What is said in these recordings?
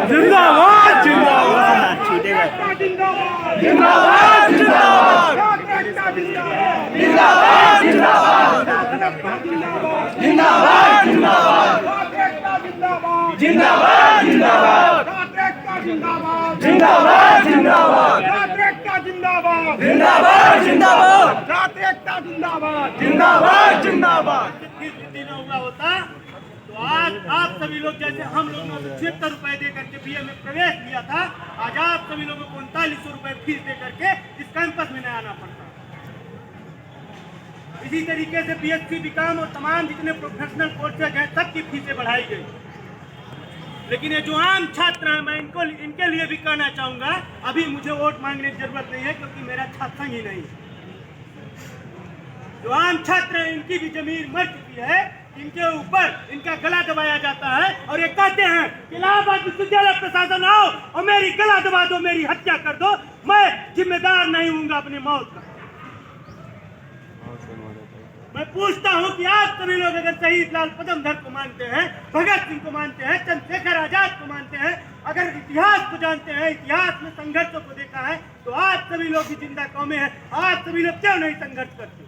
जिंदाबाद जिंदाबाद जिंदाबाद जिंदाबाद जिंदाबाद जिंदाबाद जिंदाबाद जिंदाबाद जिंदाबाद जिंदाबाद जिंदाबाद जिंदाबाद जिंदाबाद हुआ होता तो आज आप सभी लोग जैसे हम लोगों ने 76 रुपए दे करके बीए में प्रवेश लिया था, आज आप सभी लोगों को 3900 रुपए फीस दे करके इस कैंपस में नहीं आना पड़ता। इसी तरीके से बीएससी बीकॉम और तमाम जितने प्रोफेशनल कोर्सेज हैं सबकी फीसें बढ़ाई गई। लेकिन ये जो आम छात्र हैं, मैं इनके लिए भी कहना चाहूंगा, अभी मुझे वोट मांगने की जरूरत नहीं है क्योंकि मेरा छात्र संघ ही नहीं है। जो आम छात्र हैं इनकी भी जमीन मर चुकी है, इनके ऊपर इनका गला दबाया जाता है और ये कहते हैं कि इलाहाबाद विश्वविद्यालय प्रशासन आओ और मेरी गला दबा दो, मेरी हत्या कर दो, मैं जिम्मेदार नहीं हूंगा अपनी मौत का। मैं पूछता हूं कि आप सभी लोग अगर शहीद लाल पदमधर को मानते हैं, भगत सिंह को मानते हैं, चंद्रशेखर आजाद को मानते हैं, अगर इतिहास को जानते हैं, इतिहास में संघर्षों को देखा है, तो आज सभी लोग भी जिंदा कौमें हैं, आज सभी लोग क्यों नहीं संघर्ष करते?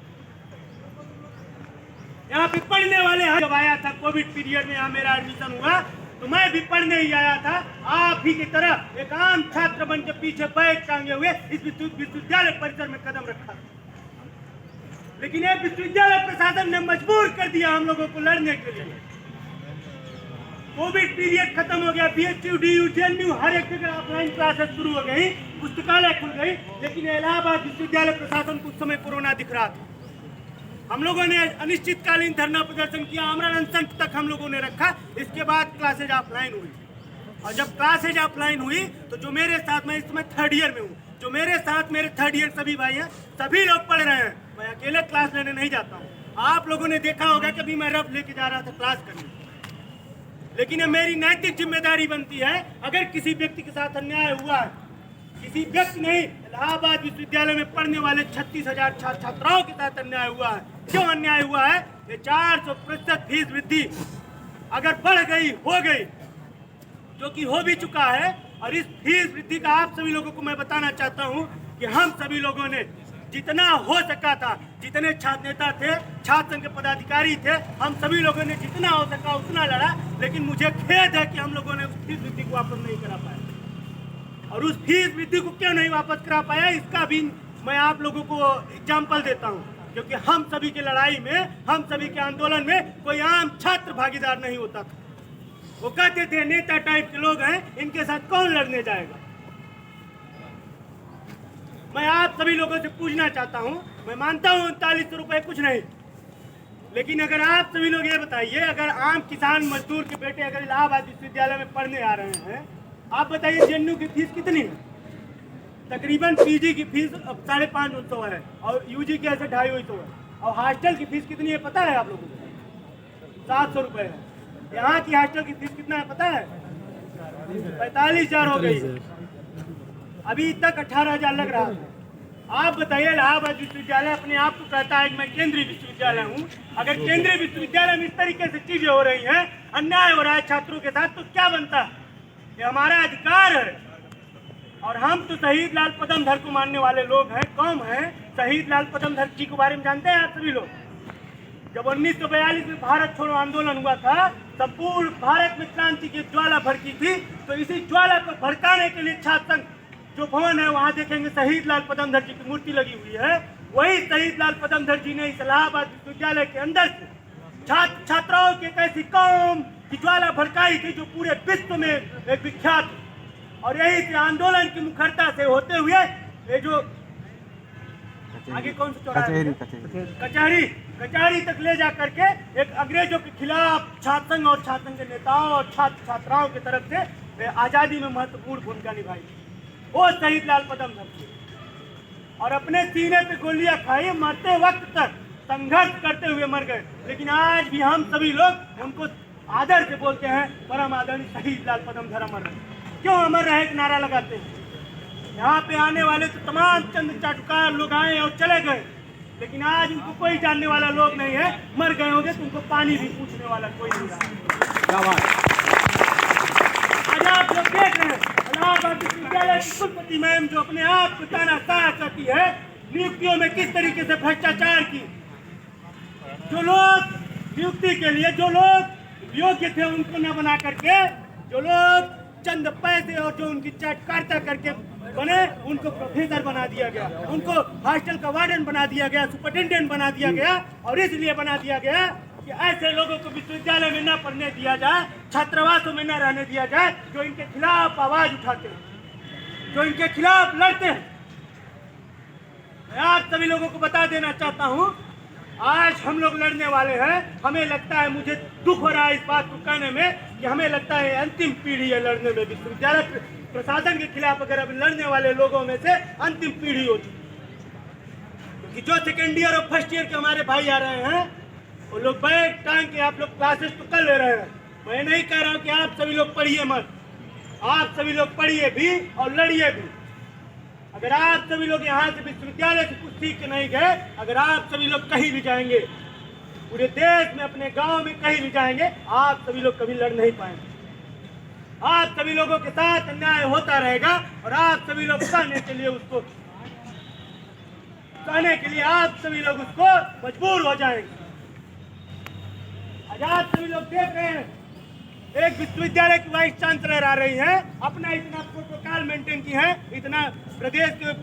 यहाँ पे पढ़ने वाले हैं। जब आया था कोविड पीरियड में यहाँ मेरा एडमिशन हुआ तो मैं भी पढ़ने ही आया था, आप ही की तरह एक आम छात्र बन के पीछे बैग टांगे हुए इस विश्वविद्यालय परिसर में कदम रखा। लेकिन ये विश्वविद्यालय प्रशासन ने मजबूर कर दिया हम लोगों को लड़ने के लिए। कोविड पीरियड खत्म हो गया, बीएचयू, डीयू, जेएनयू हर एक जगह ऑफलाइन क्लासेस शुरू हो गई, पुस्तकालय खुल गई, लेकिन इलाहाबाद विश्वविद्यालय प्रशासन को उस समय कोरोना दिख रहा था। हम लोगों ने अनिश्चितकालीन धरना प्रदर्शन किया, आमरण अनशन तक हम लोगों ने रखा। इसके बाद क्लासेज ऑफलाइन हुई और जब क्लासेज ऑफलाइन हुई तो जो मेरे साथ, मैं इस समय 3rd ईयर में हूँ, जो मेरे साथ मेरे 3rd ईयर सभी भाई हैं, सभी लोग पढ़ रहे हैं। मैं अकेले क्लास लेने नहीं जाता हूँ। आप लोगों ने देखा होगा कि अभी मैं रफ लेके जा रहा था क्लास करने, लेकिन ये मेरी नैतिक जिम्मेदारी बनती है। अगर किसी व्यक्ति के साथ अन्याय हुआ है, किसी व्यक्ति नहीं, इलाहाबाद विश्वविद्यालय में पढ़ने वाले 36,000 छात्राओं के साथ अन्याय हुआ है। क्यों अन्याय हुआ है? ये 400% फीस वृद्धि अगर बढ़ गई, हो गई, जो कि हो भी चुका है, और इस फीस वृद्धि का आप सभी लोगों को मैं बताना चाहता हूं कि हम सभी लोगों ने जितना हो सका था, जितने छात्र नेता थे, छात्र संघ के पदाधिकारी थे, हम सभी लोगों ने जितना हो सका उतना लड़ा। लेकिन मुझे खेद है कि हम लोगों ने उस फीस वृद्धि को वापस नहीं करा पाया। और उस फीस वृद्धि को क्यों नहीं वापस करा पाया, इसका भी मैं आप लोगों को एग्जाम्पल देता हूँ। क्योंकि हम सभी की लड़ाई में, हम सभी के आंदोलन में कोई आम छात्र भागीदार नहीं होता था। वो कहते थे नेता टाइप के लोग हैं, इनके साथ कौन लड़ने जाएगा। मैं आप सभी लोगों से पूछना चाहता हूं, मैं मानता हूं 3900 रुपए कुछ नहीं, लेकिन अगर आप सभी लोग ये बताइए, अगर आम किसान मजदूर के बेटे अगर इलाहाबाद विश्वविद्यालय में पढ़ने आ रहे हैं, आप बताइए जेएनयू की फीस कितनी है? तकरीबन पीजी की फीस 550 है और यूजी की ऐसे 250 है। और हॉस्टल की फीस कितनी है पता है आप लोगों को? 700 रुपए है। यहाँ की हॉस्टल की फीस कितना है पता है? 45,000 हो गई। अभी तक 18,000 लग रहा है। आप बताइए, इलाहाबाद विश्वविद्यालय अपने आप को कहता है कि मैं केंद्रीय विश्वविद्यालय हूँ। अगर केंद्रीय विश्वविद्यालय में इस तरीके से चीजें हो रही हैं, अन्याय हो रहा है छात्रों के साथ, तो क्या बनता है? ये हमारा अधिकार है। और हम तो शहीद लाल पदमधर को मानने वाले लोग हैं, कौम हैं। शहीद लाल पदमधर जी के बारे में जानते हैं आप सभी लोग? जब 1942 में भारत छोड़ो आंदोलन हुआ था, तब पूर्ण भारत में क्रांति की ज्वाला भड़की थी। तो इसी ज्वाला को भड़काने के लिए छात्र संघ जो भवन है, वहां देखेंगे शहीद लाल पदमधर जी की मूर्ति लगी हुई है। वही शहीद लाल पदमधर जी ने इस इलाहाबाद विश्वविद्यालय के अंदर से छात्र छात्राओं की एक ऐसी कौम की ज्वाला भड़काई थी जो पूरे विश्व में एक विख्यात। और यही से आंदोलन की मुखरता से होते हुए ये जो आगे कौन सा चौराहा है? कचहरी तक ले जा करके एक अंग्रेजों के खिलाफ छात्र संघ और छात्र संघ के नेताओं और छात्र छात्राओं की तरफ से आजादी में महत्वपूर्ण भूमिका निभाई। वो शहीद लाल पदमधर थे और अपने सीने पे गोलियां खाई, मरते वक्त तक संघर्ष करते हुए मर गए। लेकिन आज भी हम सभी लोग उनको आदर से बोलते हैं, परम आदरणीय शहीद लाल पदमधर अमर रहे। क्यों अमर रहे एक नारा लगाते हैं? यहाँ पे आने वाले तो तमाम चंद चाटुकार लोग आए और चले गए, लेकिन आज उनको कोई जानने वाला लोग नहीं है। मर गए होंगे तो उनको पानी भी पूछने वाला कोई नहीं रहा। आज आप लोग देख रहे हैं इलाहाबाद विश्वविद्यालय की कुलपति मैम जो अपने आप को तानाशाह करती है, नियुक्तियों में किस तरीके से भ्रष्टाचार की। जो लोग नियुक्ति के लिए जो लोग योग्य थे उनको न बना करके, जो लोग चंद पैसे और जो उनकी चटकारिता करके बने उनको प्रोफेसर बना दिया गया, उनको हॉस्टल का वार्डन बना दिया गया, सुपरिटेंडेंट बना दिया गया। और इसलिए बना दिया गया कि ऐसे लोगों को विश्वविद्यालय में न पढ़ने दिया जाए, छात्रावासों में न रहने दिया जाए, जो इनके खिलाफ आवाज उठाते हैं, जो इनके खिलाफ लड़ते हैं। मैं आप सभी लोगों को बता देना चाहता हूं, आज हम लोग लड़ने वाले हैं। हमें लगता है, मुझे दुख हो रहा है इस बात को कहने में कि हमें लगता है अंतिम पीढ़ी है लड़ने में। विश्वविद्यालय प्रशासन के खिलाफ अगर अब लड़ने वाले लोगों में से अंतिम पीढ़ी हो चुकी, क्योंकि जो सेकेंड ईयर और फर्स्ट ईयर के हमारे भाई आ रहे हैं वो लोग बैग टांग के आप लोग क्लासेस तो कर ले रहे हैं। मैं नहीं कह रहा हूँ कि आप सभी लोग पढ़िए मत, आप सभी लोग पढ़िए भी और लड़िए भी। अगर आप सभी लोग यहाँ से विश्वविद्यालय से कुछ सीख के नहीं गए, अगर आप सभी लोग कहीं भी जाएंगे, पूरे देश में अपने गांव में कहीं भी जाएंगे, आप सभी लोग कभी लड़ नहीं पाएंगे। आप सभी लोगों के साथ अन्याय होता रहेगा और आप सभी लोग सहने के लिए उसको आप सभी लोग उसको मजबूर हो जाएंगे। आज आप सभी लोग देख रहे हैं, एक विश्वविद्यालय की वाइस चांसलर आ रही है, अपना इतना प्रोटोकॉल मेंटेन की है, इतना प्रदेश के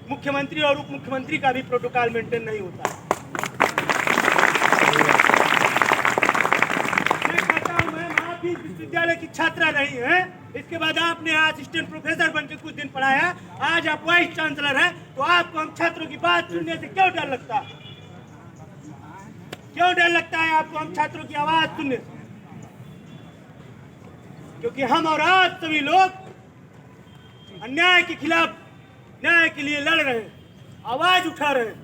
मुख्यमंत्री और उप मुख्यमंत्री का भी प्रोटोकॉल मेंटेन नहीं होता है। मैं कहता हूं, मैम आप भी विश्वविद्यालय की छात्रा रही हैं, इसके बाद आपने असिस्टेंट प्रोफेसर बन के कुछ दिन पढ़ाया, आज आप वाइस चांसलर हैं, तो आपको हम छात्रों की बात सुनने से क्यों डर लगता है? क्यों डर लगता है आपको हम छात्रों की आवाज सुनने से? क्योंकि हम और आप सभी लोग अन्याय के खिलाफ न्याय के लिए लड़ रहे हैं, आवाज उठा रहे हैं।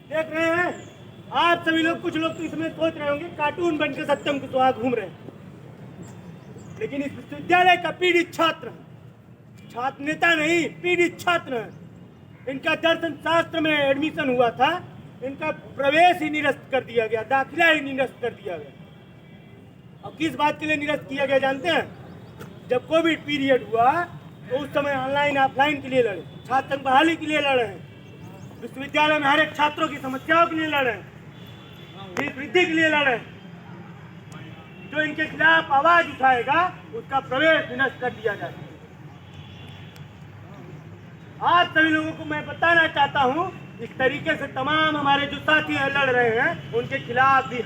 देख रहे हैं आप सभी लोग, कुछ लोग तो इसमें सोच रहे होंगे कार्टून बनकर सत्यम कुशवाहा घूम रहे हैं, लेकिन इस विश्वविद्यालय का पीड़ित छात्र, छात्र नेता नहीं, पीड़ित छात्र है। इनका दर्शन शास्त्र में एडमिशन हुआ था, इनका प्रवेश ही निरस्त कर दिया गया, दाखिला ही निरस्त कर दिया गया। अब किस बात के लिए निरस्त किया गया जानते हैं? जब कोविड पीरियड हुआ तो उस समय ऑनलाइन ऑफलाइन के लिए लड़े, छात्र संघ बहाली के लिए लड़ रहे हैं, विश्वविद्यालय में हर एक छात्रों की समस्याओं के लिए लड़ रहे हैं, फीस वृद्धि के लिए लड़ रहे हैं। जो इनके खिलाफ आवाज उठाएगा उसका प्रवेश निरस्त कर दिया जाएगा। आज सभी लोगों को मैं बताना चाहता हूं, इस तरीके से तमाम हमारे जो साथी लड़ रहे हैं उनके खिलाफ भी,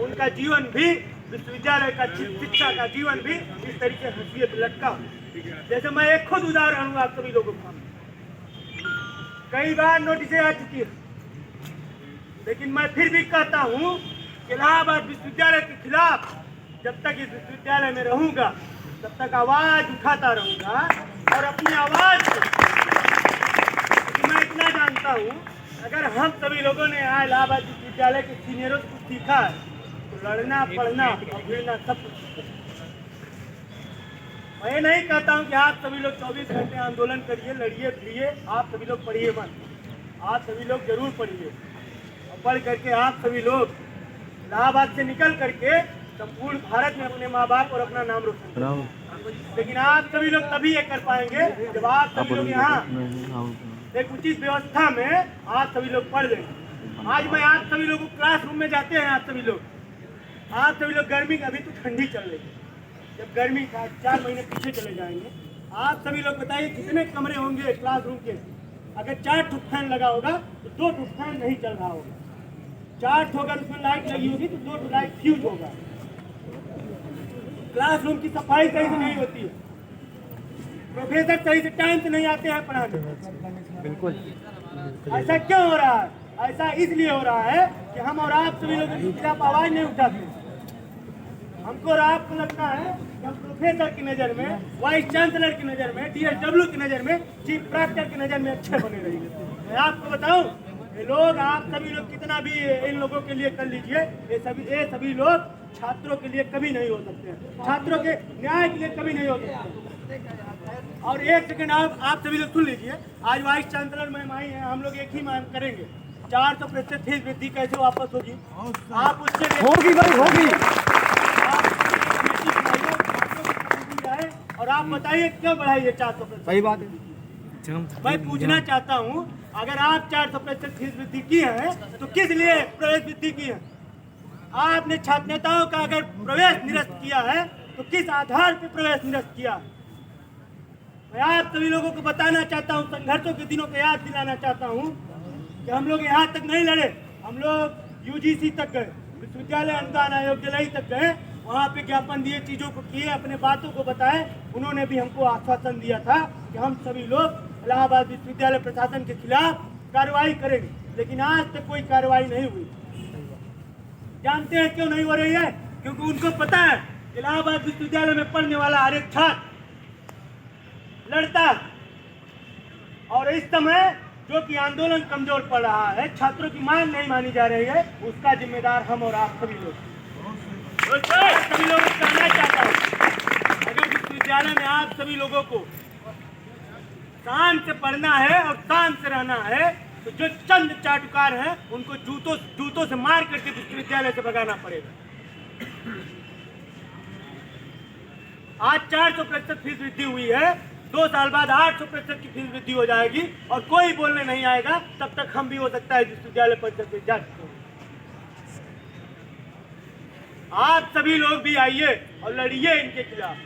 उनका जीवन भी, विश्वविद्यालय का शिक्षा का जीवन भी इस तरीके से हंसिए पे लटका। जैसे मैं एक खुद उदाहरण हूँ आप सभी लोगों को, कई बार नोटिसें आ चुकी है, लेकिन मैं फिर भी कहता हूँ कि इलाहाबाद विश्वविद्यालय के खिलाफ जब तक इस विश्वविद्यालय में रहूंगा तब तक आवाज उठाता रहूंगा और अपनी आवाज को, मैं इतना जानता हूँ अगर हम सभी लोगों ने यहाँ इलाहाबाद विश्वविद्यालय के सीनियरों से कुछ सीखा है तो लड़ना, पढ़ना और भिड़ना सब कुछ। मैं ये नहीं कहता हूँ कि आप सभी लोग 24 घंटे आंदोलन करिए, लड़िए, भिड़िए, आप सभी लोग पढ़िए मत, आप सभी लोग जरूर पढ़िए और पढ़ करके आप सभी लोग इलाहाबाद से निकल करके संपूर्ण भारत में अपने माँ बाप और अपना नाम रोशन करें। लेकिन आप सभी लोग तभी ये कर पाएंगे जब आप सभी लोग यहाँ एक उचित व्यवस्था में आप सभी लोग पढ़ लेंगे। आज मैं आप सभी लोग क्लासरूम में जाते हैं, आप सभी लोग गर्मी, अभी तो ठंडी चल रही है, जब गर्मी का 4 महीने पीछे चले जाएंगे, आप सभी लोग बताइए कितने कमरे होंगे क्लासरूम के? अगर 4 ठो फैन लगा होगा तो 2 ठो फैन नहीं चल रहा होगा, 4 ठो अगर उसमें लाइट लगी होगी तो 2 ठो लाइट फ्यूज होगा। क्लासरूम की सफाई सही से नहीं होती है, प्रोफेसर सही से टाइम से नहीं आते हैं पढ़ाने। बिल्कुल ऐसा क्यों हो रहा है? ऐसा इसलिए हो रहा है कि हम और आप सभी लोगों के खिलाफ आवाज नहीं उठाते। हमको और आपको लगता है कि हम प्रोफेसर की नज़र में, वाइस चांसलर की नज़र में, DSW की नज़र में, चीफ प्रॉक्टर की नज़र में अच्छे बने रहेंगे। मैं आपको बताऊं, ये लोग, आप सभी लोग कितना भी इन लोगों के लिए कर लीजिए, ये सभी लोग छात्रों के लिए कभी नहीं हो सकते हैं, छात्रों के न्याय के लिए कभी नहीं हो सकते। और एक सेकंड आप सभी लोग सुन लीजिए, आज वाइस चांसलर मैम आई है, हम लोग एक ही मांग करेंगे, 400% फीस वृद्धि कैसे वापस होगी? आप उससे होगी भाई, होगी। और आप बताइए क्यों बढ़ाई है 400%? सही बात है। मैं पूछना चाहता हूँ, अगर आप 400% फीस वृद्धि की है तो किस लिए प्रवेश वृद्धि की है? आपने छात्र नेताओं का अगर प्रवेश निरस्त किया है तो किस आधार पर प्रवेश निरस्त किया है? मैं आप सभी लोगों को बताना चाहता हूँ, संघर्षों के दिनों को याद दिलाना चाहता हूँ कि हम लोग यहाँ तक नहीं लड़े, हम लोग यूजीसी तक गए, विश्वविद्यालय अनुदान आयोग दिल्ली तक गए, वहाँ पे ज्ञापन दिए, चीज़ों को किए, अपने बातों को बताए। उन्होंने भी हमको आश्वासन दिया था कि हम सभी लोग इलाहाबाद विश्वविद्यालय प्रशासन के खिलाफ कार्रवाई करेंगे, लेकिन आज तक कोई कार्रवाई नहीं हुई। जानते हैं क्यों नहीं हो रही है? क्योंकि उनको पता है इलाहाबाद विश्वविद्यालय में पढ़ने वाला हर एक छात्र लड़ता है, और इस समय जो कि आंदोलन कमजोर पड़ रहा है, छात्रों की मांग नहीं मानी जा रही है, उसका जिम्मेदार हम और आप सभी लोग। सभी लोगों को कहना चाहता हूँ, अगर विश्वविद्यालय में आप सभी लोगों को शान से पढ़ना है और शान से रहना है तो जो चंद चाटुकार हैं उनको जूतों से मार करके विश्वविद्यालय से भगाना पड़ेगा। आज 400% फीस वृद्धि हुई है, 2 साल बाद 800% की फीस वृद्धि हो जाएगी और कोई बोलने नहीं आएगा। तब तक हम भी हो सकता है विश्वविद्यालय परिषद से जा चुके। आप सभी लोग भी आइए और लड़िए इनके खिलाफ,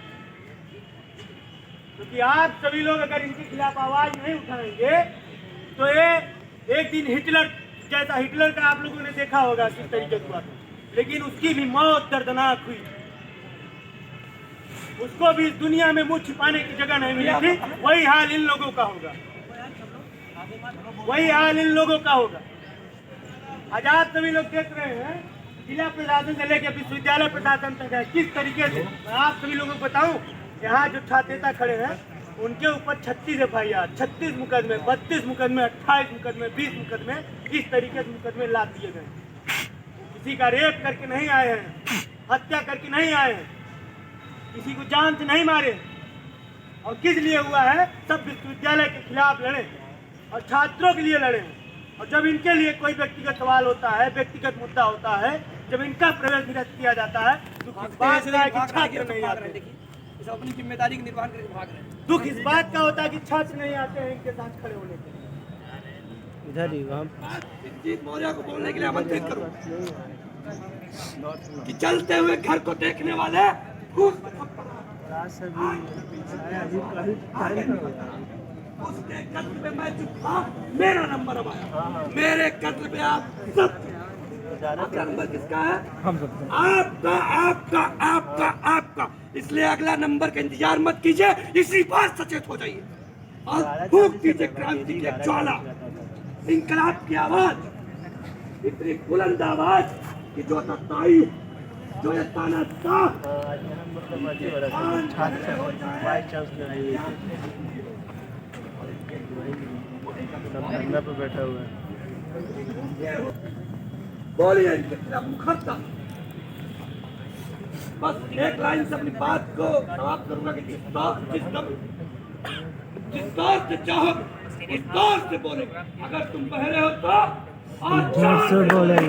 क्योंकि आप सभी लोग अगर इनके खिलाफ आवाज नहीं उठाएंगे तो ये एक दिन हिटलर का आप लोगों ने देखा होगा किस तरीके से हुआ था, लेकिन उसकी भी मौत दर्दनाक हुई। उसको भी इस दुनिया में मुंह छिपाने की जगह नहीं मिली थी। वही हाल इन लोगों का होगा, वही हाल इन लोगों का होगा। आज आप सभी लोग देख रहे हैं जिला प्रशासन से लेकर विश्वविद्यालय प्रशासन तक है किस तरीके से। मैं आप सभी लोगों को बताऊं, यहाँ जो छात्र नेता खड़े हैं उनके ऊपर 36 FIR, 36 मुकदमे, 32 मुकदमे, 28 मुकदमे, 20 मुकदमे, इस तरीके से मुकदमे लाद दिए गए। किसी का रेप करके नहीं आए हैं, हत्या करके नहीं आए हैं, किसी को जान से नहीं मारे। और किस लिए हुआ है? सब विश्वविद्यालय के खिलाफ लड़े और छात्रों के लिए लड़े। और जब इनके लिए कोई व्यक्तिगत सवाल होता है, व्यक्तिगत मुद्दा होता है, जब इनका प्रवेश निरस्त किया जाता है तो किस बात का है कि छात्र नहीं आते। अपनी जिम्मेदारी का निर्वहन करके भाग रहे हैं। दुख इस बात का होता है कि छात्र नहीं आते हैं इनके साथ खड़े होने के लिए। इधर ही हम जीत मौर्य को बोलने के लिए आमंत्रित करूं कि चलते हुए घर को देखने वाले उसके कत्ल पे मैं चुप था, मेरा नंबर अब आया। मेरे कत्ल पे आप सब, अगला नंबर किसका है? आपका आपका आपका आपका। इसलिए अगला नंबर का इंतजार मत कीजिए, इसी बार सचेत हो जाइए और फूंक दीजिए क्रांति की ज्वाला, इंकलाब की आवाज, इतनी बुलंद आवाज कि जो ताई, जो ये ताना था पे बैठा हुआ है। बोलिए इनके खिलाफ मुखरता। बस एक लाइन से अपनी बात को समाप्त करूंगा कि जिस दौर से चाहो उस दौर से बोले। अगर तुम पहले हो तो और बोले।